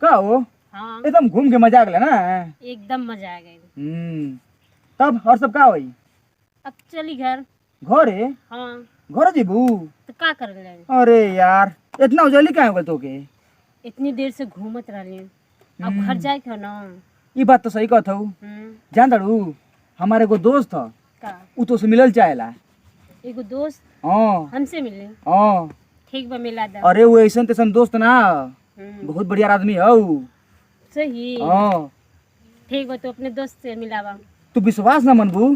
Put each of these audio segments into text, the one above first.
का हो? हाँ एकदम घूम के मजा आ गया ना। एकदम मजा आ गई। तब और सब का होई? अब चली घर। घरे? हाँ घरे जीबू? तो का कर ले? अरे यार इतना उजली काहे हो गल तोके? इतनी देर से घूमत रही। अब घर हम्म, जाए क्यों ना? ई बात तो सही कहत हूँ। जान दड़ू हमारे एगो दोस्त ह का उ तो से मिलल चाहेला। एगो दोस्त हाँ हमसे मिले। हाँ। ठीक बा मिला दा। अरे वो ऐसन तैसन दोस्त ना, बहुत बढ़िया आदमी है उ। सही। हाँ ठीक बा तो अपने दोस्त से मिलावा। तू विश्वास ना मनबू,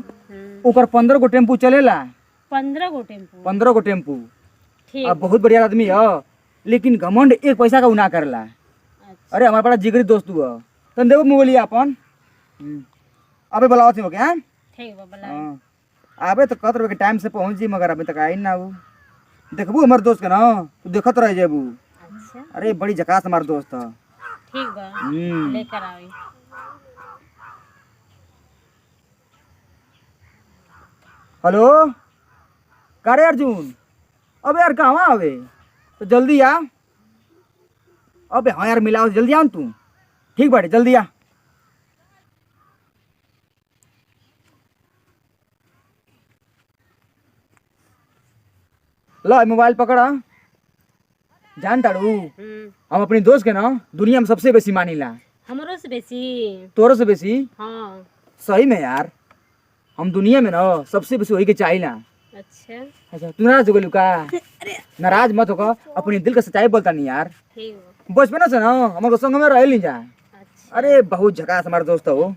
ओकर 15 गो टेम्पू चलेला। 15 गो टेम्पू? 15 गो टेम्पू। ठीक अब बहुत बढ़िया आदमी है, लेकिन घमंड एक पैसा का उ ना करला। अच्छा अरे हमारा बड़ा जिगरी दोस्त हुआ। तन देबो मोबाइल अपन। अबे बुलाओ थी ओके। हां ठीक बा बोला। हाँ। आबे तो कहत रहे के टाइम से पहुंच जी, मगर अभी तक आई ना उ। देखबू हमर दोस्त के ना, तू देखत रह जेबू। अच्छा अरे बड़ी झकास हमार दोस्त है। ठीक बा लेकर आई। हेलो का रे अर्जुन? अबे यार कहाँ आवे? तो जल्दी आ। अबे हाँ यार मिलाओ जल्दी आ तू। ठीक बाटे जल्दी आ। ला मोबाइल पकड़ा। जान ताड़ू हम अपनी दोस्त के ना दुनिया में सबसे बेसी मानीला। हमरो से बेसी? तोरो से बेसी? हाँ। सही में यार, हम दुनिया में ना सबसे बेसी वही के चाहिला। अच्छा अच्छा तू नाराज हो गइलू का? नाराज मत होगा, अपनी दिल का सच्चाई बोलता नहीं यार। ठीक बा। बचपन से ना हमारे संग में रह ली जा। अच्छा अरे बहुत झकास हमारा दोस्त हो।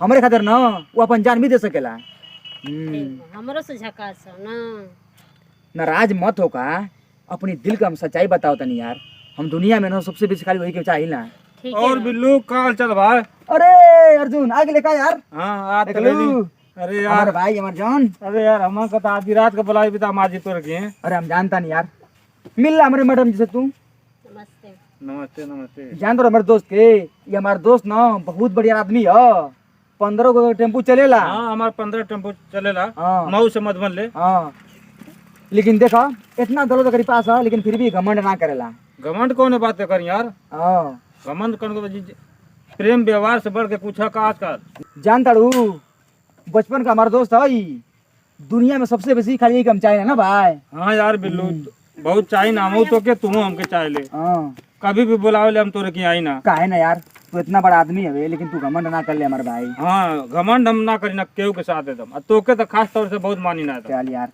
हमारे खातिर ना वो अपन जान भी दे सकेला। ठीक बा। हमरो से झकास हो ना। नाराज मत होगा, अपनी दिल का हम सच्चाई बताओ तनी यार। हम दुनिया में ना सबसे बेसी खाली वही के चाहिला। ठीक और है बिल्लू काल चल भाई। अरे अर्जुन आगे लेका यार। हाँ आज देख तो लू। लेली। अरे हमारे यार, भाई हमारे जान। अरे यार हम का तो आधी रात का बुलाई भी था माजी तो रखी है। अरे हम जानता नहीं यार। मिल रहा हमारे मैडम जी से तू। नमस्ते। नमस्ते नमस्ते। जान तो हमारे दोस्त के, ये हमारे दोस्त ना बहुत बढ़िया आदमी है। 15 गो टेम्पू चलेला। हाँ हमारे 15 टेम्पो चलेला। हाँ। मऊ से मधुबन ले। हाँ लेकिन देखा इतना दौलत तेरे पास है, लेकिन फिर भी घमंड ना करेला। घमंड कौन बात कर यार? हाँ घमंड कौन को प्रेम व्यवहार से बढ़ के पूछा का आजकल। जान ताड़ू बचपन का हमारा दोस्त है ई। दुनिया में सबसे बेसी खाली एक हम चाहिए ना भाई। हाँ यार बिल्लू बहुत चाही ना, हम तो के तुम हमके चाहे ले। हाँ कभी भी बुलावे ले हम तोरे की आई ना। काहे ना यार, तू इतना बड़ा आदमी है लेकिन तू घमंड ना कर ले हमारे भाई। हाँ घमंड हम ना करी ना केहू के साथ एकदम। तोके तो खास तौर से बहुत मानी ना था। चल यार,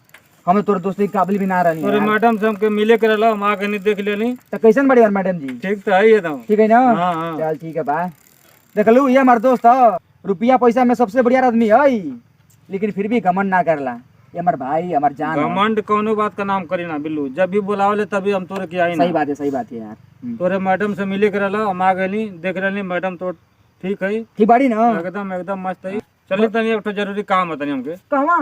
हमें तोरे दोस्ती के काबिल भी ना रहनी तोरे यार। मैडम से हमके मिले के रहला, हम आके नहीं देख लेनी। तो कैसन बड़ी यार मैडम जी? ठीक तो है ये तो। ठीक है ना? हाँ हाँ। चल ठीक है भाई। देख लू ये हमारा दोस्त है, रुपया पैसा में सबसे बढ़िया आदमी है ई, लेकिन फिर भी घमंड ना करला। ये हमारे भाई हमारे जान है। घमंड कौनो बात का नाम करी ना बिल्लू, जब भी बुलावले तभी हम तोरे की आई ना। सही बात है, सही बात है यार। तोरे मैडम से मिले के रहला, हम आ गए देख रहे मैडम तो ठीक है ठीक बाड़ी ना? एकदम एकदम मस्त है। चलिए तनी एक तो जरूरी काम है तनी हमके। कहवा?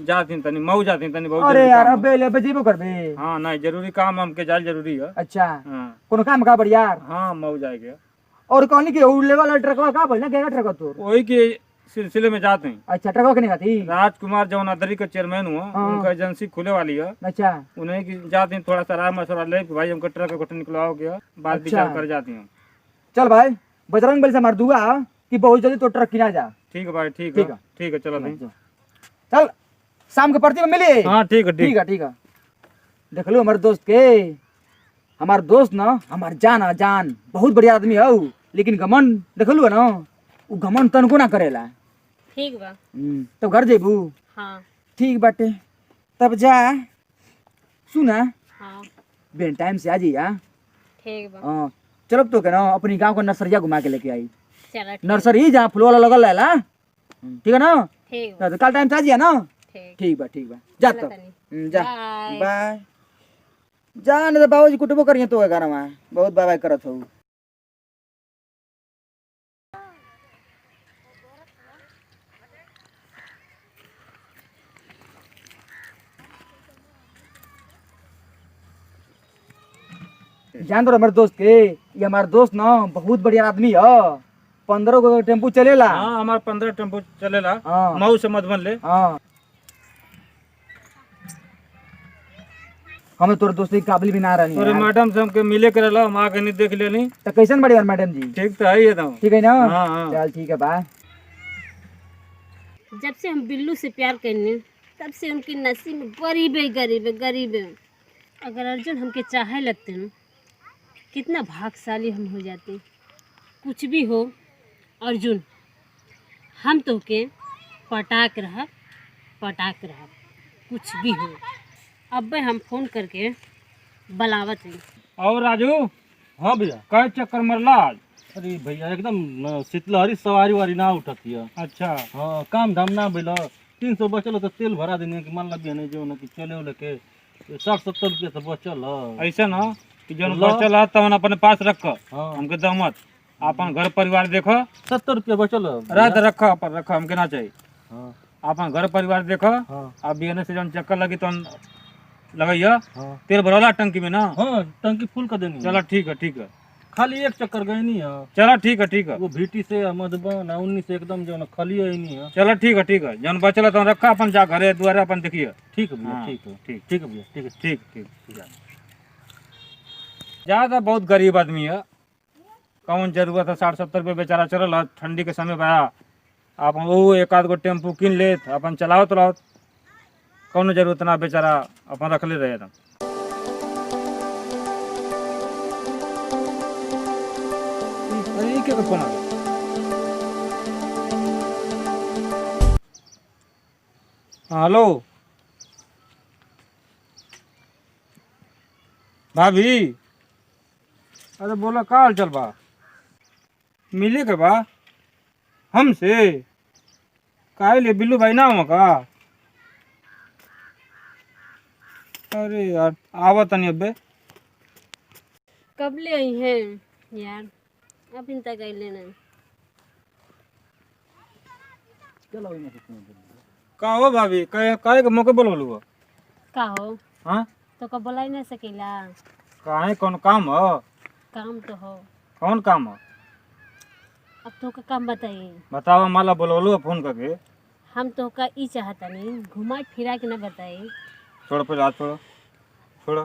जाती तनी मऊ जाती तनी बहुत अरे जरूरी यार काम है। अबे ले जेबो करबे। हाँ नहीं जरूरी काम हमके जाल जरूरी है। अच्छा हाँ कोनो काम का बढ़िया यार। हाँ मऊ जाएंगे। और कहनी कि उड़ले वाला ट्रकवा का बोल ना, केगा ट्रक तो? वही के सिलसिले में जाते हैं। अच्छा ट्रकवा के नहीं खाती? राजकुमार जौनादरी का चेयरमैन हुआ, हाँ। उनका एजेंसी खुले वाली है। अच्छा उन्हें की जाते हैं थोड़ा सा राय मशवरा ले कि भाई हमको ट्रक को निकलवाओ गया, बात विचार कर जाती हूँ। चल भाई, बजरंग बली से हमार दुआ कि बहुत जल्दी तो ट्रक किना जा। ठीक है भाई ठीक ठीक है है। ठीक है चलो नहीं। चल शाम के पार्टी में मिले। हाँ ठीक है ठीक है ठीक है। देख लो हमारे दोस्त के, हमार दोस्त ना हमार जान है जान, बहुत बढ़िया आदमी है उ, लेकिन घमंड देख लू ना, उ घमंड तनको ना करेला। ठीक बा। तब घर जेबू? हाँ ठीक बाटे तब जा। सुना हाँ बेन टाइम से आ जाइए। ठीक बा। हाँ चलो तो के ना अपनी गांव का नर्सरिया घुमा के लेके आई। चला नर्सरी जहाँ फूल वाला लगल रहेला, ठीक है ना? ठीक बा। तो कल टाइम से आ जाइए ना। ठीक ठीक बा ठीक बा। जा चला तो तनी। जा बाय। बाय। जा नहीं तो बाबूजी कुटबो करिए तो घर में बहुत बाय बाय करत हो। जान दो हमारे दोस्त के, ये हमारे दोस्त ना बहुत बढ़िया आदमी है। 15 गो टेम्पू चलेला। हाँ हमारे 15 टेम्पो चलेला। हाँ। मऊ से मधुबन ले। हाँ हमें तोर दोस्ती के काबिल भी ना रहनी तोरे यार। मैडम से हमके मिले के रहला, हम आके नहीं देख लेनी। तो कैसन बड़ी यार मैडम जी? ठीक तो है ये तो। ठीक है ना? हाँ, हाँ। चल ठीक है बा। जब से हम बिल्लू से प्यार करने तब से उनके नसीब में गरीब है, गरीब है, गरीब है। अगर अर्जुन हमके चाहे लगते न, कितना भाग्यशाली हम हो जाते। कुछ भी हो अर्जुन, हम तो के पटाक रहा, पटाक रहा, कुछ भी हो। अब हम फोन करके बुलावत हैं। और राजू, हाँ भैया। कई चक्कर मरला आज? अरे भैया एकदम शीतलहरी सवारी वारी ना उठत हिया। अच्छा। हाँ काम धाम ना भइल। 300 बचल तो तेल भरा देने की मान लगे नहीं जो न कि चले उले के 60-70 रुपया तो बचल ह। ऐसा ना कि जौन लो। बचल है तवन अपने पास रख, हाँ हमके दो मत। अपन घर परिवार देखो, 70 रुपया बचल ह। रात रखो अपन, रखो हमके ना चाहिए। हाँ अपन घर परिवार देखो। हाँ अब बिहने से जौन चक्कर लगी तो लगैया। हाँ तेल भरला टंकी में ना? हाँ टंकी फुल कर देनी। चलो ठीक है, ठीक है। खाली एक चक्कर गए नहीं है। चलो ठीक है, ठीक है। वो भीटी से मधुबन 19 से एकदम जो न खाली है नहीं है। चलो ठीक है, ठीक है। जौन बचल तो रखा अपन, जा घरे द्वारे अपन देखिए। ठीक है भैया। हाँ, ठीक है ठीक। ठीक है भैया। ठीक है। ठीक ठीक। ज्यादा बहुत गरीब आदमी है, कौन जरूरत है 60-70 रुपये बेचारा चल रहा ठंडी के समय बया। आप वो एक आध गो टेम्पू किन लेत, अपन चलाओ तो कौन जरूरत ना, बेचारा अपन रख ले रहे एकदम। अरे क्या फोन आ गया? हाँ, हेलो भाभी। अरे बोला का हाल चल बा? मिले के बा हमसे? काहे ले बिल्लू भाई ना हो का? अरे यार आवत नहीं अबे। कब ले आई हैं यार, अब इन तक आई लेना। का हो भाभी, काहे के मौके बोललू हो? का हो हाँ, तो कब बुला ही नहीं सकेला? काहे कौन काम हो? काम तो हो। कौन काम हो? अब तो का काम बताइए। बतावा, माला बोलवलू फोन करके। हम तो का ई चाहता नहीं, घुमा फिरा के ना बताइए। छोड़ पहले हाथ, छोड़ो छोड़ो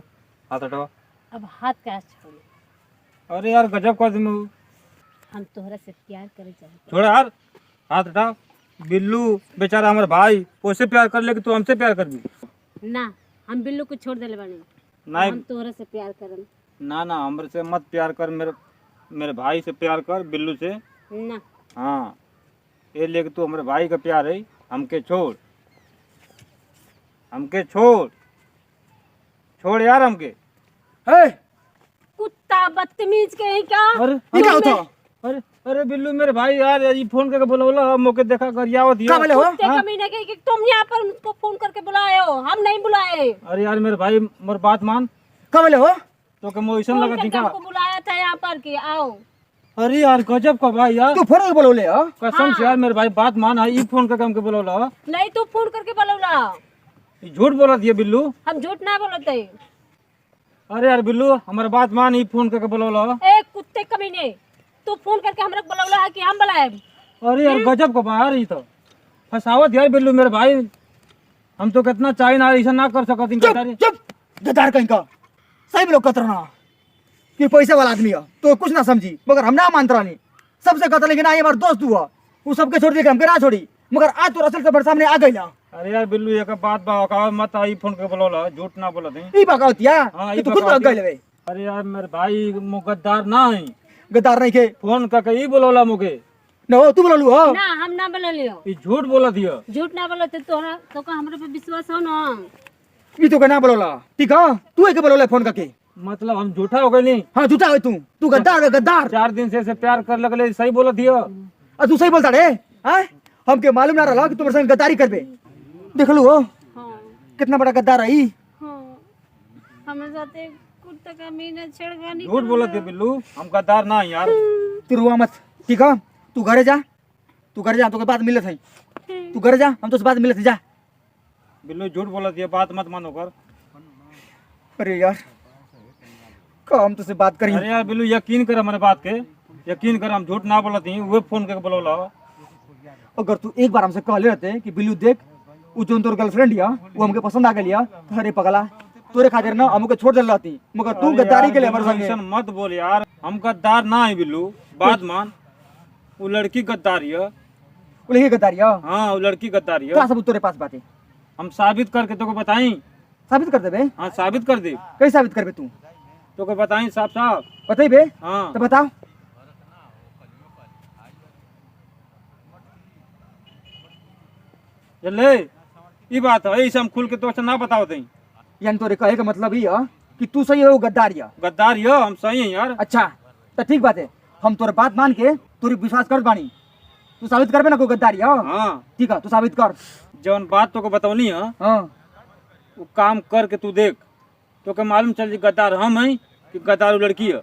हाथ हटाओ। अब हाथ का छोड़ो। अरे यार गजब कर तुम। हम तोहरा से प्यार करे चाहते। छोड़ो यार, हाथ हटाओ। बिल्लू बेचारा हमारे भाई, उससे प्यार कर ले कि तू हमसे प्यार कर भी? ना, हम बिल्लू को छोड़ देले बानी। नहीं, हम तोहरा से प्यार करन। ना ना, हमरे से मत प्यार कर, मेरे भाई से प्यार कर, बिल्लू से। ना, हाँ, ये लेके तू हमारे भाई का प्यार है, हमके छोड़, हमके छोड़, छोड़ यार हमके। हे, कुत्ता बदतमीज कहीं का। अरे ये क्या होता? अरे अरे बिल्लू मेरे भाई यार, ये फोन करके बोला मौके देखा कर यावत का बोले हो? कुत्ते कमीने के कि तुम यहाँ पर उनको फोन करके बुलाए हो, हम नहीं बुलाए। अरे यार मेरे भाई, मोर बात मान। का बोले हो? तो के मोइसन फोन लगा करके दिखा। हमको बुलाया था यहाँ पर कि आओ। अरे यार गजब का भाई यार, तू फोन बोलोले हो? कसम से यार मेरे भाई बात मान है, ये फोन करके हमके बोला। नहीं तू फोन करके बुलौला। झूठ बोला दिया बिल्लू। हम झूठ ना बोलते। अरे यार बिल्लू हमारे बात मान, ये फोन करके बोला। ए कुत्ते कमीने, तू फोन करके हमरा बुलौला कि हम बुलाए? अरे यार गजब का बाहर ही तो फसावत यार बिल्लू मेरे भाई, हम तो कितना चाहे ना ऐसा ना कर सकत। चुप चुप, गद्दार कहीं का। सही में लोग कतरना कि पैसे वाला आदमी है तो कुछ ना समझी, मगर हम ना मानत रहनी सबसे कतल। लेकिन आई हमारे दोस्त हुआ, वो सबके छोड़ दिए, हमके ना छोड़ी, मगर आज तो असल से सामने आ गई ना। अरे यार बिल्लू एक बात बा मत, आई फोन करके बोला, झूठ ना बोला थे। ई बगावतिया हाँ, कि तू खुद भाग गई। अरे यार मेरे भाई मुकद्दार ना है, गद्दार नहीं के फोन करके ही बोला मुके। न तू बोललू हो? ना, हम ना बोलियो। ये झूठ बोला दिया। झूठ ना बोलते तोहरा तो का हमरा पे विश्वास हो ना? ई तो के ना बोलला, ठीक है? तू एक बोलले फोन करके, मतलब हम झूठा हो गए नहीं? हाँ झूठा है तू गद्दार है, गद्दार। 4 दिन से प्यार कर लगले, सही बोला दिया। और तू सही बोलता रे? हैं, हमके मालूम ना रहा कि तू मेरे संग गद्दारी करबे। देख लू हो हाँ कितना बड़ा गद्दार है ई। हाँ, हमारे साथ एक कुत्ता का मीना छेड़खानी झूठ बोला दिया बिल्लू, हम गद्दार ना है यार। तू रुआ मत, ठीक है? तू घरे जा, तू घरे जा, तो के बाद मिलत है। तू घरे जा, हम तो से बाद मिलत है, जा। बिल्लू झूठ बोला दिया, बात मत मानो कर। अरे यार का हम तुझसे बात करी। अरे यार बिल्लू यकीन कर हमारे बात के, यकीन कर, हम झूठ ना बोला थी, वो फोन करके बोला। अगर तू एक बार हमसे कहले रहते कि बिल्लू देख वो जो तोर गर्लफ्रेंड या वो हमके पसंद आ गई, अरे पगला तोरे खातिर ना हमको छोड़ देल रहती, मगर तू अरे गद्दारी यार, के लिए हमारे बिल्लू, संगे। ऐसन मत बोल यार, हम गद्दार ना है बिल्लू, बात मान। वो लड़की गद्दार है। वो लेके गद्दारी है। हाँ वो लड़की गद्दार है। क्या सबूत तोरे पास बात है? हम साबित करके तो बताई। साबित कर देबे। हाँ साबित कर दे, कैसे साबित करबे तू? तो बताई साफ साफ। बताई बे। हाँ तो बताओ। चले ये बात है, ऐसे हम खुल के तो ना बताओ दई। यानी तोरे कहे का मतलब ही है कि तू सही है, वो गद्दार है। गद्दार है, हम सही हैं यार। अच्छा तो ठीक बात है, हम तोरे बात मान के तोरी विश्वास कर बानी। तू साबित करबे ना कोई गद्दार है? हाँ ठीक है, तू साबित कर। जौन बात तो को बतौनी है हाँ वो काम करके तू देख, तो के मालूम चल जी गद्दार हम हैं कि गद्दार वो लड़की है।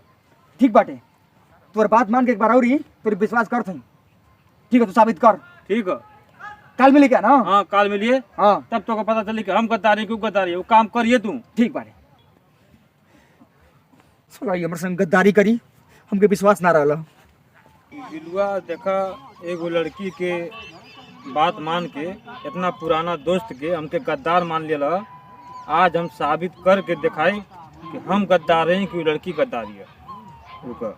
ठीक बाटे, तोर बात मान के एक बार और ही तोरी विश्वास कर थी। ठीक है, तू साबित कर। ठीक है। कल मिले क्या ना? हाँ काल मिलिए, हाँ तब तो को पता चली कि हम गद्दारी क्यों गद्दारी है। वो काम करिए तू। ठीक बाटे। साला ये हमरे संग गद्दारी करी, हमके विश्वास ना रहला। बिलुआ देखा, एगो लड़की के बात मान के इतना पुराना दोस्त के हमके गद्दार मान लिया। आज हम साबित करके दिखाई कि हम गद्दार हैं कि वो लड़की गद्दारी है। रुका।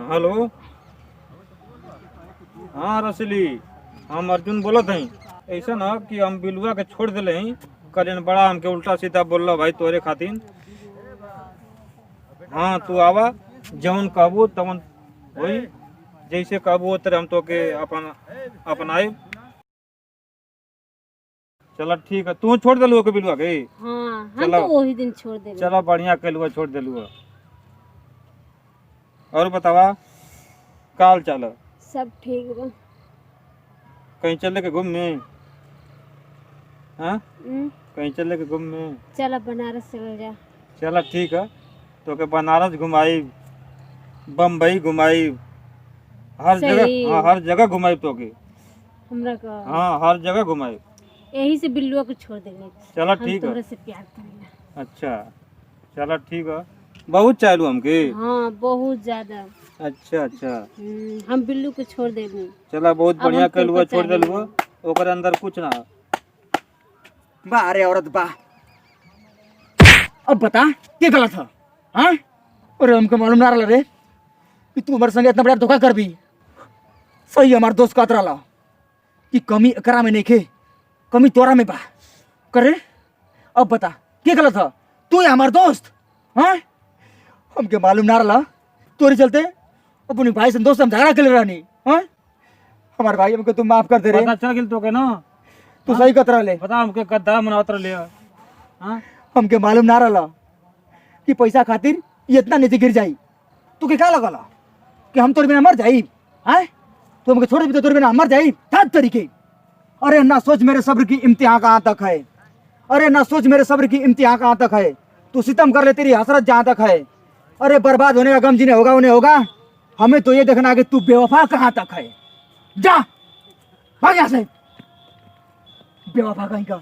हेलो, हाँ रसली, हम अर्जुन बोलत हैं। ऐसा ना कि हम बिलुआ के छोड़ दिले हैं, कल बड़ा हमके उल्टा सीधा बोल भाई तोरे खातिर। हाँ तू आवा, जौन कहबू तवन वही, जैसे कहबू तेरे हम तो के अपन आए। चलो ठीक है, तू छोड़ दिलू के बिलुआ के? हाँ हम चलो। तो वही दिन छोड़ देंगे। चलो बढ़िया कलुआ, छोड़ दिलू। और बतावा का हाल चाल है? सब ठीक बा। कहीं चले के घूमने? हाँ हम्म, कहीं चले के घूमने? चलो बनारस चल जा। चलो ठीक है, तो के बनारस घुमाई, बम्बई घुमाई, हर सही। जगह। हाँ हर जगह घुमाई तो के। हमरा का हाँ हर जगह घुमाई। यही से बिल्लुआ को छोड़ देंगे। चलो हम ठीक है। तोरे से प्यार करेंगे। अच्छा चलो ठीक है, बहुत चालू हमके। हाँ बहुत ज्यादा। अच्छा अच्छा, हम बिल्लू को छोड़ देंगे। चलो बहुत अब बढ़िया हम तुमको कलुआ, छोड़ चाहिए। दिलुआ। ओकर अंदर कुछ ना। वाह रे औरत वाह। अब बता क्या गलत है? हाँ अरे हमको मालूम ना रहा रे कि तू हमारे संगे इतना बड़ा धोखा कर भी। सही हमारे दोस्त का रहा कि कमी एकरा में नहीं खे, कमी तोरा में बा करे। अब बता क्या गलत है? तू है हमार दोस्त। हाँ हमके मालूम ना रहा, तोरे चलते अपने भाई से दोस्त हम झगड़ा कर रहनी। हाँ हमारे भाई हमको तू माफ कर दे रे। पता चल गेल तो के ना, तू सही कत रहा ले। बता हमके गद्दार मनावत रहे। हाँ हमके मालूम ना रहा कि पैसा खातिर ये इतना नीचे गिर जाई। तू के क्या लगल कि हम तोर बिना मर जाई? हाँ तू हमके छोड़ दी तो तोर बिना मर जाई सात तरीके। अरे ना सोच मेरे सब्र की इम्तिहान कहाँ तक है। अरे ना सोच मेरे सब्र की इम्तिहान कहाँ तक है। तू सितम कर ले, तेरी हसरत जहाँ तक है। अरे बर्बाद होने का गम जिन्हें होगा उन्हें होगा, हमें तो ये देखना कि तू बेवफा कहाँ तक है। जा भाग यहाँ से, बेवफा कहीं का।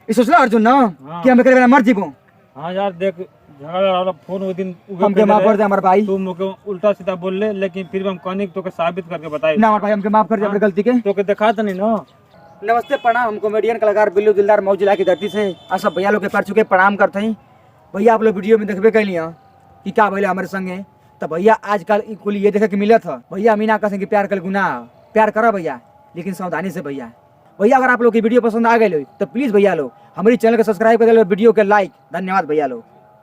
ये सोच ला अर्जुन ना हाँ। कि हम एकरे बिना मर जीबो। हाँ यार देख, झगड़ा वाला फोन वो दिन उगे हमके पे माफ रहे। कर दे हमारे भाई। तू मुझे उल्टा सीधा बोल ले, लेकिन फिर भी हम कहने तो के साबित करके बताई। ना हमारे भाई हमके माफ कर दे अपनी गलती के। तो के दिखा तो नहीं ना। नमस्ते प्रणाम, हम कॉमेडियन कलाकार बिल्लू दिलदार मऊ जिला की धरती से आप सब भैया लोग के पैर छू के प्रणाम करते हैं। भैया आप लोग वीडियो में देखबे कैलिया कि क्या भैया हमारे संगे। तो भैया आजकल कुल ये देखे के मिला था, भैया मीना का संगे प्यार कल गुनाह। प्यार करो भैया, लेकिन सावधानी से भैया। भैया अगर आप लोग की वीडियो पसंद आ गई तो प्लीज भैया लोग हमारी चैनल को सब्सक्राइब कर दे, वीडियो के लाइक। धन्यवाद भैया लोग।